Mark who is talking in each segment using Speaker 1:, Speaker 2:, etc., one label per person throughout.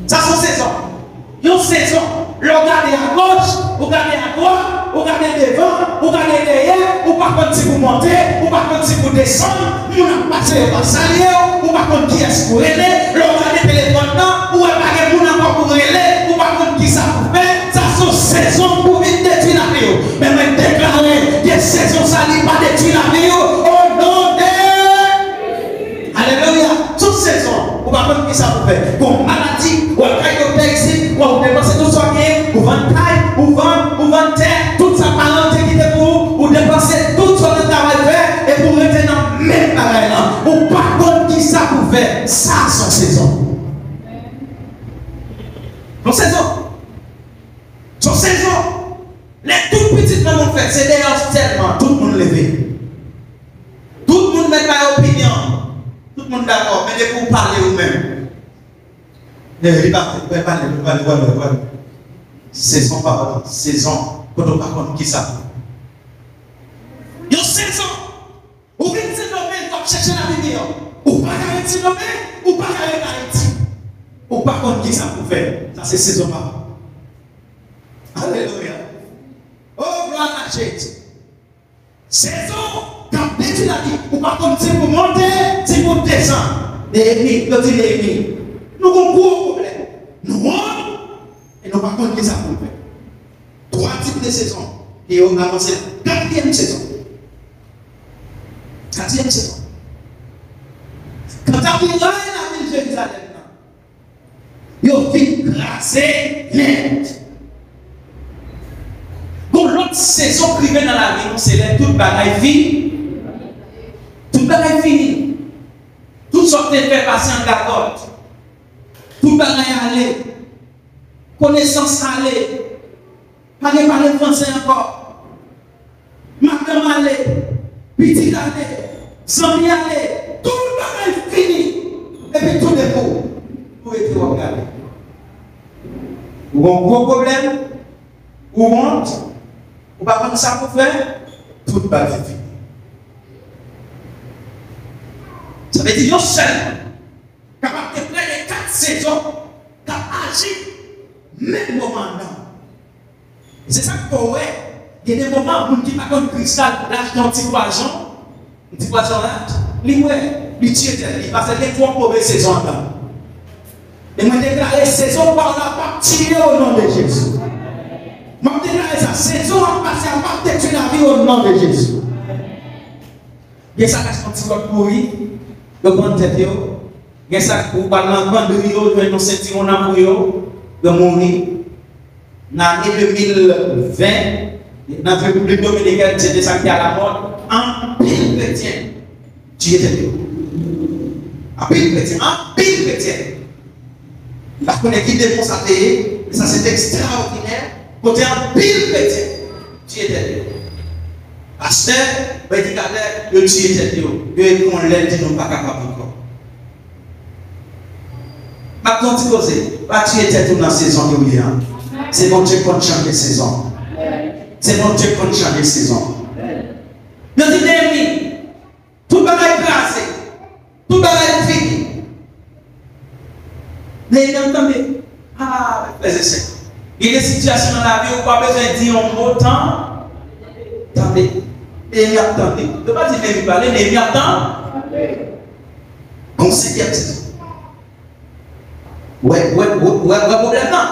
Speaker 1: Ça sont saisons. Une saison. Regardez à gauche, regardez à droite, regardez devant, regardez derrière, ou par contre si vous montez, ou par contre si vous descendez, vous n'avez pas passé par salier, ou par contre qui est-ce que vous relais, regardez le téléphone, ou pas vous n'avez pas pour relais, ou par contre qui ça vous fait, ça sont saisons pour vite détruire la vie. Mais même déclarer que saison ça n'est pas détruire la vie, au nom de. Alléluia. Toute saison, ou par contre qui ça vous fait, pour maladie, ou à caille ici, ou à dépenser tout ça bien, ou vendre caille, ou vendre terre, toute sa parenté qui est pour vous, dépenser tout son travail fait, et pour rester dans le même pareil là, ou par contre qui ça vous fait, ça son saison. Son saison. Son saison. Les toutes petites que nous faisons, c'est d'ailleurs tellement, tout le monde levé. Tout le monde met pas opinion. Tout le monde d'accord, mais vous parlez vous-même. Il va parler. Saison par saison, quand on parle qui ça. Il y a saison. Ou bien c'est nommé, comme chercher la vidéo. Ou pas Haïti nommé, ou pas Haïti. Ou par contre qui ça pour faire. Ça c'est saison par. Alléluia. Oh, gloire à Jésus. Saison, quand détruit la vie, ou par contre si vous montez, si vous descendez. Néhémie, nous avons un gros problème. Nous montons, et nous par contre qui ça pour faire. 3 types de saisons. Et on a avancé la 4e saison. 4e saison. Quand on vient dans la ville de Jérusalem, il faut grasser net. Quand l'autre saison privée dans la vie, c'est là toute bagaille finie. Toute bagaille finie. Tout sorte de fait passer en gargote. Tout bagaille aller. Connaissance aller. Pas de parler français encore. Madame aller. Petit aller. Zami aller. Tout bagaille fini. Et puis tout est beau. Vous pouvez tout regarder. Vous avez un gros problème. Vous honte. Ou pas comme ça pour faire, toute balle est finie. Ça veut dire, seul, capable de faire les 4 saisons, capable d'agir, même moment là. C'est ça que vous voyez. Il y a des moments où on dit pas comme cristal, lâche un petit poisson là, il tire, parce qu'il y a 3 mauvaises saisons là. Et moi, je déclare les saisons par la partie au nom de Jésus. Je déclare sa saison à passer à part détruire la vie au nom de Jésus. Il y a ça qui est un petit peu pourri, le grand tête, il y a ça qui est un grand de Rio, il y a un sentiment d'amour, de mourir. Dans l'année 2020, dans la République dominicaine, c'était ça qui est à la mode. En pile chrétien, tu étais en pile chrétien. Parce qu'on est qui défonce à payer, ça c'est extraordinaire. Côté en pile chrétien, tu étais. Pasteur, prédicateur, tu étais. Et on l'aide, nous pas capable encore. Maintenant, tu causes, tu étais tout dans la saison de William. C'est mon Dieu qui change les saisons. C'est mon Dieu qui change les saisons. Nous disons, Néhémie, tout le monde est placé, tout le monde est fini. Néhémie, entendez? Ah, frères et sœurs. Il y a des situations dans la vie où on n'a pas besoin de dire un mot temps. Attendez. Néhémie, attendez. Ne pas dire Néhémie parler, Néhémie attend. Comme 5e saison. Ouais, problème là.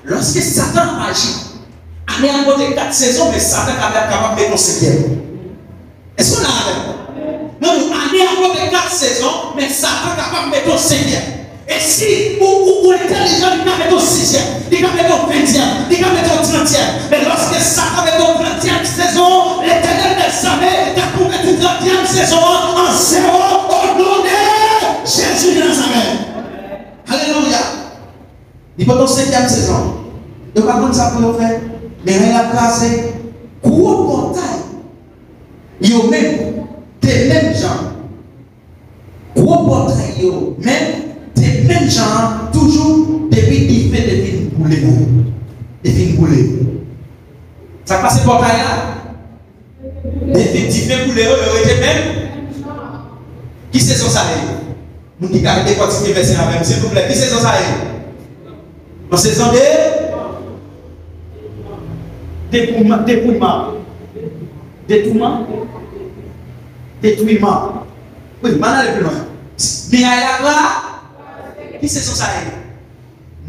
Speaker 1: Lorsque Satan agit, on est en côté 4 saisons, mais Satan est capable de mettre 5e. Est-ce qu'on a avec? Non, on est en côté 4 saisons, mais Satan est capable de mettre 5e. Et si vous êtes intelligent, il va mettre au 6e, il va mettre au 20e, il va mettre au 30e. Mais lorsque Satan met au 30e saison, l'Éternel ne savait qu'à pour mettre une 30e saison en 0 au nom de Jésus de Nazareth. Alléluia. Il va dans 5e saison. Il ne va pas prendre ça pour nous faire. Mais il a placé gros portail. Il y a même des mêmes gens. Gros portail, même des mêmes gens, toujours depuis qu'il fait des films boulés. Des films boulés. Ça passe le portail là. Des films boulés, il était même. Qui c'est son salaire? Nous qui gardons des continuer verser la même, s'il vous plaît. Qui c'est son salaire? Dans saison de dépouillement. Oui, maintenant aller plus loin. Mais là, qui c'est son salaire?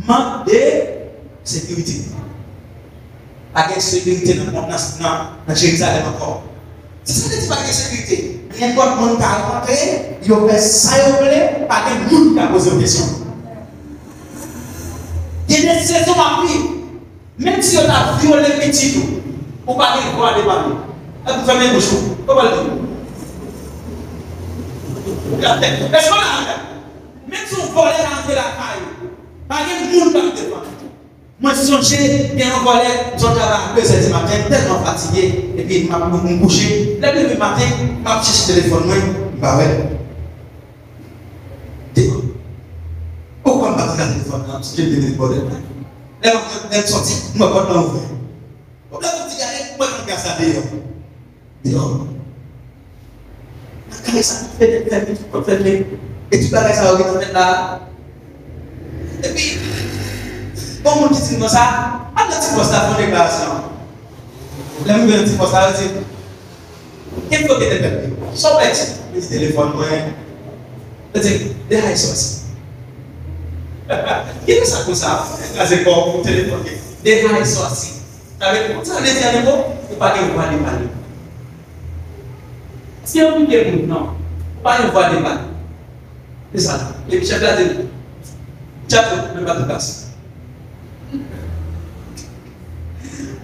Speaker 1: Manque de sécurité. Pas de sécurité dans Jérusalem encore. C'est ça que tu pas de sécurité. N'importe monde qui a rentré, il a fait ça, il pas de monde qui a posé une question. Il y a des saisons à vivre. Même si on a violé petit tout, on va pas droit de parler. Vous fermez vos choses. Comment le dire? Est-ce qu'on a même si on volait rentrer la caille, pas de monde qui va défendre. Moi, je songeais, bien on volait, j'en avais 2h du matin, tellement fatigué, et puis je me coucher. Le deuxième matin, je cherche le téléphone, bah ouais. Pourquoi je ne pas le téléphone là? Parce que je vais le bordel. Là, je suis sorti, je ne vais pas l'ouvrir. Là, je dis, moi, je regarde ça dehors. Quand ça fait des et tu parles ça, on est là. Et puis, comme on dit comme ça, à la petite poste à faire déclaration. Là, nous, petit poste à dire, qu'est-ce que tu as fait? Sans petit téléphone, je dis, déjà, ça. Qu'est-ce que ça comme ça? C'est quoi pour téléphone? Déjà, ça. Avec moi, ça, les animaux, il ne faut pas les voir. Si on dit que non, pas une voix de mal. C'est ça. Et puis, chef là, dit, tchap, ne pas te casser.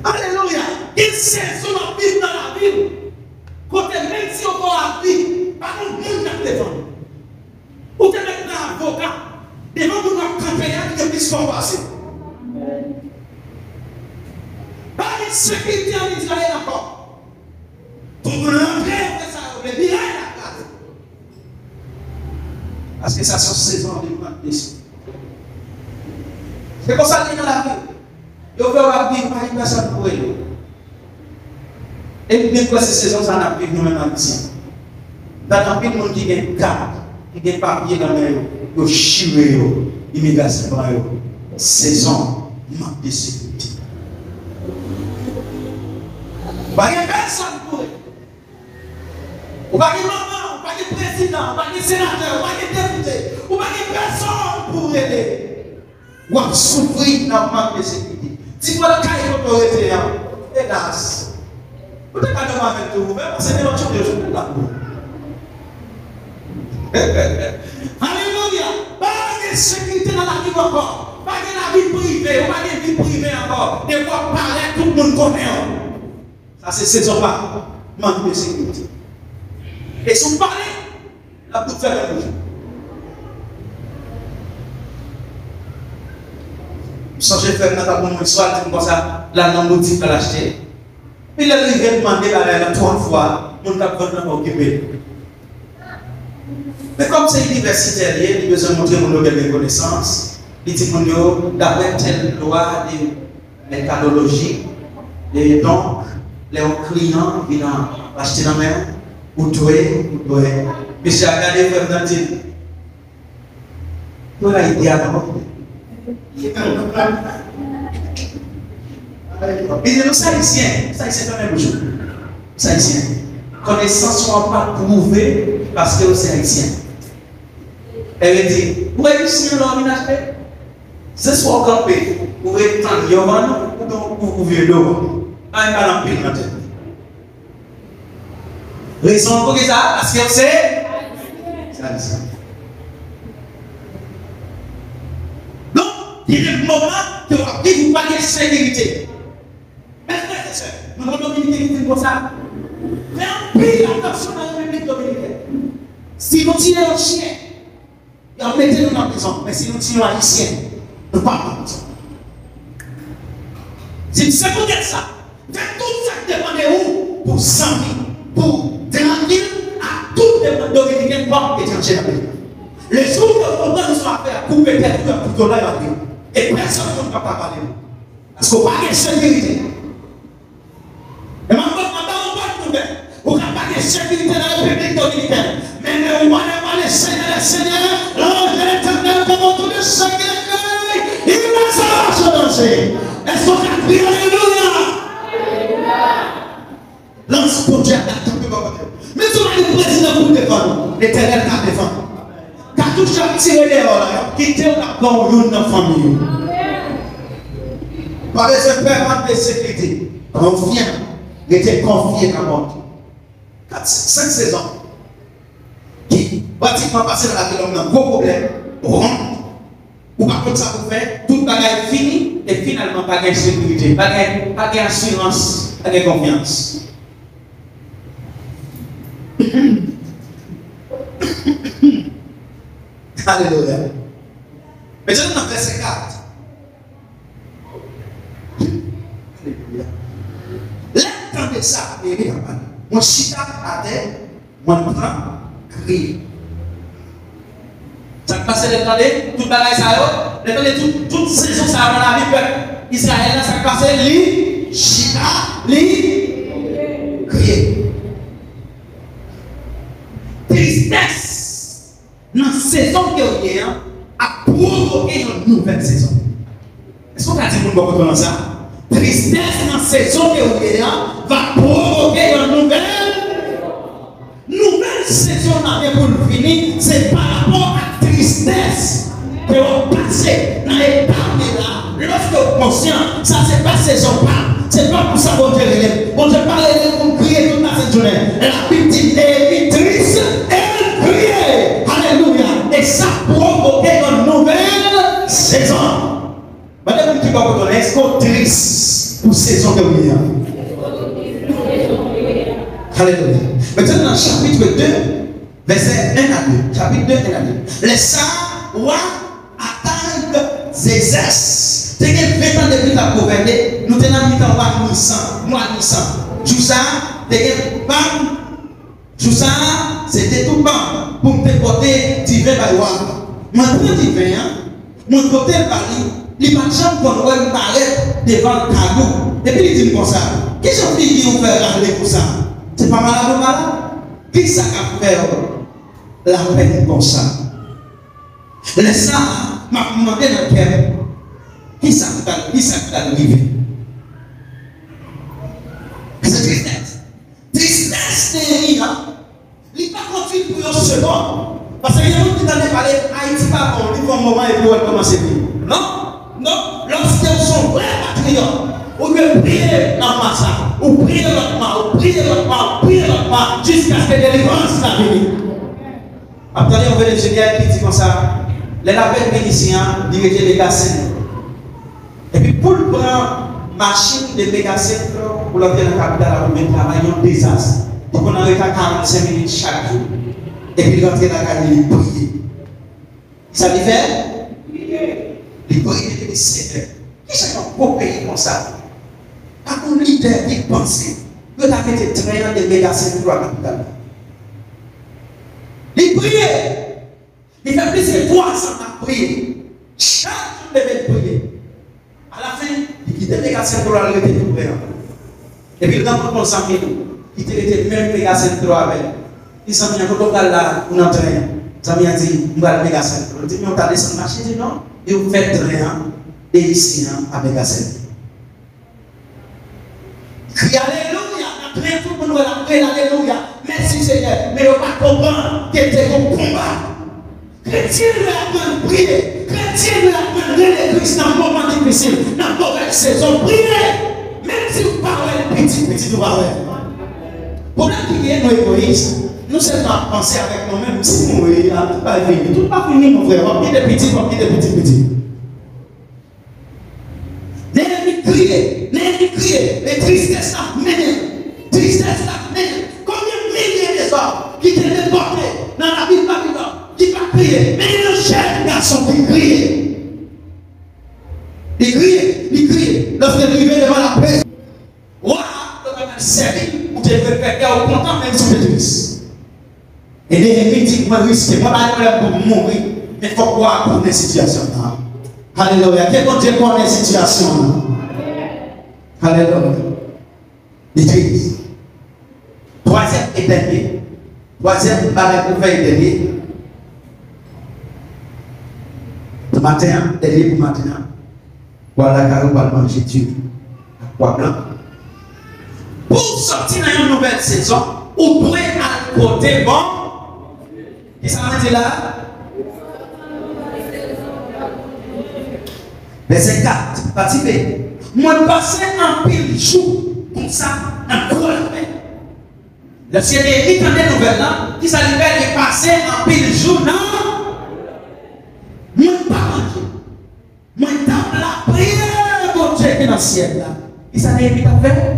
Speaker 1: Alléluia. Il sait son vie dans la vie. Côté même si on va la vie, pas un monde qui te défend. Ou te mettre un avocat, devant vous nous camper, il y a plus qu'on passe. Pas une sécurité en Israël encore. Pour vous rentrer, mais bien la case. Parce que ça sont saison de manque. C'est comme ça qu'il y a dans la vie. Il faut la vie, pas une personne pour elle. Et bien quoi, ces saisons, ça n'a plus nous-mêmes en ici. Dans le monde qui a une carte, qui a un papier dans le main, il y a chiré, immigration, saison, manque de sécurité. Pas une personne pour elle. Ou pas de maman, ou pas de président, ou pas de sénateur, ou pas de député, ou pas de personne pour aider. Ou à souffrir dans le manque de sécurité. Si vous avez une autorité, hélas, vous n'avez pas de mal avec tout, c'est une autre chose de la cour. Alléluia. Pas de sécurité dans la vie encore. Pas de la vie privée, ou pas de vie privée encore. Des fois, parler, tout le monde connaît. Ça, c'est saison pas. Manque de sécurité. Et si vous parlez, la toute faire la bouche. Sans je faire notre bon soir, comme ça, la non boutique à l'acheter. Il a demandé la 3 fois, mon cap va occuper. Mais comme c'est universitaire, il a besoin de montrer mon level de connaissance. Il dit d'après telle loi de méthodologie, et donc, les clients viennent acheter dans la main. Ou doué. Monsieur a regardé Fernandine. Vous l'avez dit à moi. Il dit, nous, haïtiens, c'est quand même jour. C'est haïtien. Connaissance ne sont pas prouvée parce que c'est haïtien. Elle dit, vous avez ici un homme inacheté? C'est soit campé, vous pouvez prendre Yovan ou donc vous pouvez l'eau. Un ballon pile dans la tête. Raison pour ça, parce que c'est haïtien. Donc, il y a un moment que vous parlez de sécurité. Mais frères et sœurs, nous avons une sécurité comme ça. Mais en pays, attention dans la République dominicaine. Si nous tirons un chien, on mettez nous dans la prison. Mais si nous tirons un haïtien, nous ne parlons pas de prison. Si c'est pour dire ça, faites tout ça qui dépend de vous pour 100 000, pour tranquille à toutes les dominicaines pour étrangers dans le pays. Les jours où nous sommes à faire couper tête pour donner la vie. Et personne ne peut pas parler. Parce qu'on n'a pas de sécurité. Et maintenant, on va pas trouver. On n'a pas de sécurité dans la République dominicaine. Mais on va aller Seigneur, l'ange de l'éternel, comme on dit le Seigneur, il va s'arracher. faut qu'elle prie, alléluia. Lance pour Dieu, mais si on est président pour défendre, l'éternel t'a défendu. Car tout chaque tiré dehors, quittez la famille. Par ce père de sécurité, confiant, il était confié dans votre 5 saisons. Qui pratiquement passé dans la vie, on a un gros problème. Ou par contre, ça vous fait, tout le bagage est fini et finalement, pas de sécurité, pas d'assurance, pas de confiance. Alléluia. Maintenant, dans verset 4. Alléluia. L'entendre de ça, mon chita à terre, mon prend, crie. Ça passe l'étendue, tout le bagage ça y est, toute saison ça dans la vie peuple Israël, ça passe li, chita, li, crier. Tristesse dans la saison que vous avez a provoqué une nouvelle saison. Est-ce qu'on a dit pour nous comment ça? Tristesse dans la saison que vous avez va provoquer une nouvelle saison pour finir. C'est par rapport à la tristesse que vous passez dans l'étape là. Lorsque vous conscient, ça c'est pas saison pas. C'est pas pour ça que Dieu relève. Bon Dieu parle pour prier toute la journée. La Bible dit triste. Alléluia. Et ça provoque une nouvelle saison. Madame qui va vous donner, est-ce qu'on est triste pour saison que vous avez? Alléluia. Maintenant, dans le chapitre 2, verset 1 à 2. Chapitre 2, 1 à 2. Les saints rois attendent Zézès. C'est que 20 ans depuis la pauvreté, nous tenons mis en bas moi Nissan. Tout ça, tout ça, c'était tout bon pour me porter divin baïwa. Moi, je dis divin, mon côté Paris, il m'a jamais qu'on va me parler devant le cadeau. Et puis il dit comme ça, qu'est-ce que qui vous fait parler comme ça? C'est pas malade ou malade? Qui ça a fait la peine comme ça? Les ça m'a demandé dans le cœur, qui ça a arrivé? C'est tristesse. Tristesse, c'est rien. Il n'est pas continu pour une seconde. Parce qu'il y a des gens qui t'en parlé, Haïti pas bon, il faut un moment et puis elle commence à vivre. Non, lorsqu'ils sont vrais patriotes, ou bien prier dans le massacre, ou prier l'autre part, ou prier l'autre part, ou prier l'autre part, jusqu'à ce que la délivrance soit venue. Attendez, on veut les génial qui dit comme ça, les labels médiciens, ils étaient les gassins. Et puis pour le prendre, machine de méga-centre pour l'entrée dans la capitale, pour mettre travail en désastre. Donc on arrête à 45 minutes chaque jour. Et puis l'entrée dans la capitale, il prier. Ça lui fait? Il prier depuis 7 heures. Qui est-ce qu'on peut payer comme ça? Pas un leader qui pense que tu as fait des trains de méga-centre pour la capitale. Il priait. Il fait plus de 300 à prier. Chaque jour, il devait prier. À la fin, il quittait les méga-centres pour aller tout ouvert. Et puis, dans le temps, il était même méga-centre avec. Il s'en vient quand on va là, on entre. Ça m'a dit, on va le méga-centre. Il dit, mais on t'a descendu la machine, il dit non. Et on fait rien, et ici, à méga-centre. Crie Alléluia, après tout le monde va appeler Alléluia. Merci Seigneur, mais on va comprendre que c'est un combat. Chrétien doit apprendre à prier. Chrétien doit apprendre à l'église dans un moment difficile, dans une mauvaise saison. Priez, même si vous parlez petit, vous parlez. Pour la prière, nous égoïstes, nous sommes à penser avec nous-mêmes. Si nous voulons pas venir, tout pas fini, mon frère. On prie des petits. Crier, les tristesses à mener, combien de milliers de hommes qui étaient déportés dans la ville de Babylone, qui ne pas crier, mais il y a un cher garçon qui criait. Il criait, lorsqu'il arrivait devant la presse, voilà, le même servi, vous devez faire au content même si vous êtes triste. Et les dit, moi risquer, moi pas pour mourir, mais il faut croire pour une situation. Alléluia, quel bon Dieu pour une situation. Alléluia. Il dit, troisième et dernier, troisième barrage pour faire dernier. Le matin, dernier pour matin. Voilà, car on va manger du poids blanc. Pour sortir dans une nouvelle saison, vous pouvez à côté bon. Et ça veut dire là? Verset 4, partie B. Moi, passé un pile jour, comme ça, un gros lapin. Le ciel est écrit dans des nouvelles là, qui s'allume de passer un pile jour, non? Moi, pas manger. Moi, dans la prière, mon Dieu, qui est dans le ciel là. Qui s'allume à faire?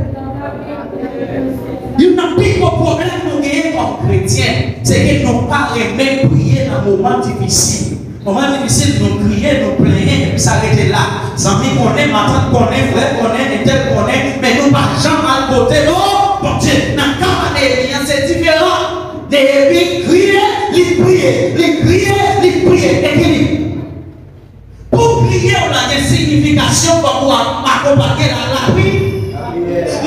Speaker 1: Il n'y a pas de problème nous gagnons comme chrétiens. C'est que nous ne pas aimer prier dans un moment difficile. Moment difficile, nous prier, nous plaigner, et puis s'arrêter là. Sans dire qu'on est, matin qu'on est, frère qu'on est, tel qu'on est, mais nous pas jamais à côté. Non, bon Dieu, dans le cas de c'est différent. Néhémie crier, il prier, il crier, il prier. Équilibre. Pour prier, on a des significations pour accompagner la vie.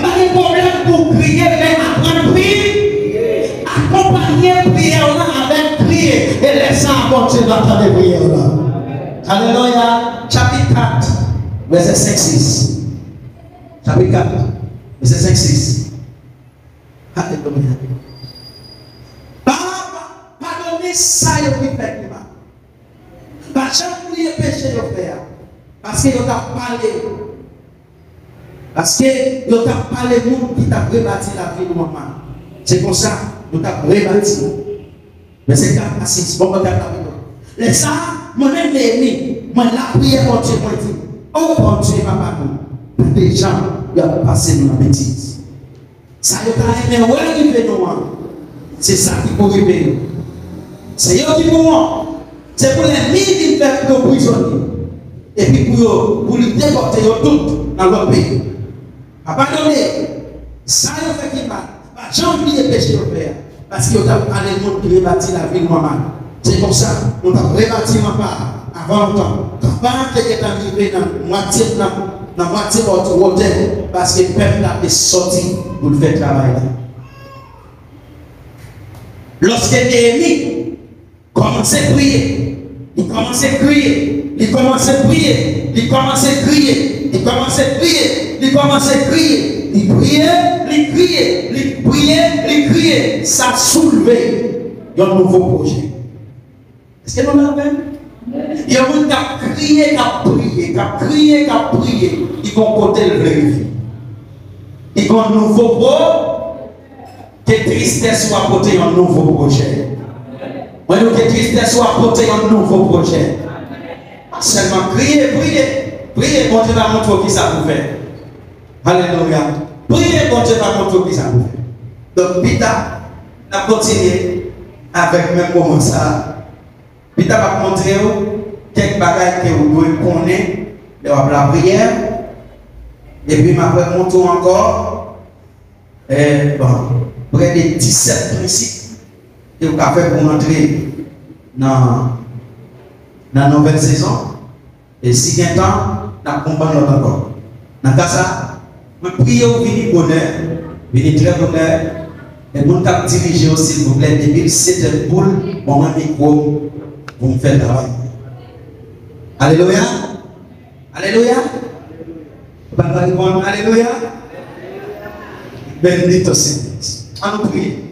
Speaker 1: Pas de problème pour prier, mais apprendre à prier. Accompagner prière avec prier. Et laissez apporter l'entendre prière là. Alléluia. Chapitre 4, verset 5-6. Chapitre 4, verset 5-6. Alléluia. Pardonnez ça, il faut faire. Pas jamais oublier péché de faire. Parce qu'il a parlé. Parce que nous avons parlé de monde qui t'a rebâti la vie de maman. C'est pour ça que nous avons rebâti. Mais c'est 4 à 6. Bon, regarde la vidéo. Les ça, mon même l'ennemi, moi la prière mon Dieu, moi dit, oh mon Dieu, papa, nous, des gens, ils ont passé dans la bêtise. Ça, ils ont aimé, ouais, ils veulent nous. C'est ça qui peut arriver. C'est eux qui vont. C'est pour l'ennemi qui fait nos prisonniers. Et puis pour lui déporter tout dans leur pays. Abandonner, ça y fait qui mal. J'ai oublié de pécher au Père. Parce qu'il y a parlé de monde qui rebâtit la vie de maman. C'est pour ça que nous avons rebâti ma part avant le temps. Quand pas est arrivé dans la moitié de votre hôtel, parce que le peuple a sorti pour le faire travailler. Lorsque Néhémie commençait à prier, il commençait à crier, il commençait à prier, il commençait à crier, il commençait à prier, il commençait à crier, il priait, il criait, il priait, il criait. Ça a soulevé un nouveau projet. Est-ce que nous l'avons? Il y a un qui a crié, qui a prié, qui a crié, qui a prié. Ils vont côté le vérifier. Ils vont un nouveau projet. Que tristesse soit apporter un nouveau projet. Moi, nous, que tristesse soit apporter un nouveau projet. Seulement prier, prier, prier, bon Dieu va montrer qui ça vous fait. Alléluia. Priez, bon Dieu va montrer qui ça vous fait. Donc, Peter a continué avec même moment ça. Peter va montrer quelques bagages que vous devez connaître de la prière. Et puis, ma frère montre encore. Et bon, près de 17 principes que vous avez fait pour entrer dans la nouvelle saison. Et si il y a un temps, nous accompagnons encore. Dans le cas ça, je prie au vini bonheur, vini très bonheur. Et nous avons dirigé aussi, s'il vous plaît, depuis 7 heures pour mon micro, pour me faire le travail. Alléluia. Alléluia. Alléluia. Bendito sea Dios. A nous prier.